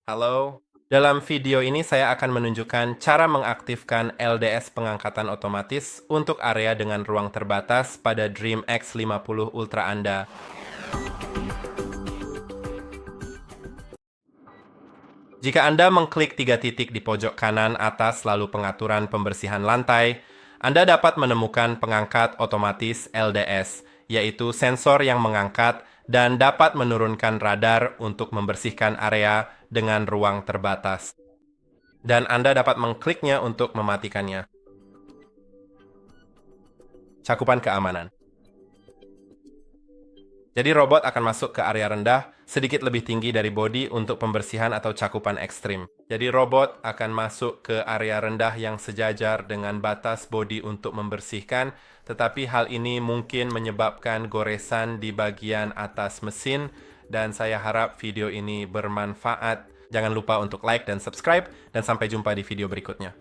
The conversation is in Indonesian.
Halo, dalam video ini saya akan menunjukkan cara mengaktifkan LDS pengangkatan otomatis untuk area dengan ruang terbatas pada DREAME X50 Ultra Anda. Jika Anda mengklik tiga titik di pojok kanan atas lalu pengaturan pembersihan lantai, Anda dapat menemukan pengangkat otomatis LDS, yaitu sensor yang mengangkat dan dapat menurunkan radar untuk membersihkan area dengan ruang terbatas. Dan Anda dapat mengkliknya untuk mematikannya. Cakupan keamanan. Jadi robot akan masuk ke area rendah sedikit lebih tinggi dari bodi untuk pembersihan atau cakupan ekstrim. Jadi robot akan masuk ke area rendah yang sejajar dengan batas bodi untuk membersihkan, tetapi hal ini mungkin menyebabkan goresan di bagian atas mesin, dan saya harap video ini bermanfaat. Jangan lupa untuk like dan subscribe, dan sampai jumpa di video berikutnya.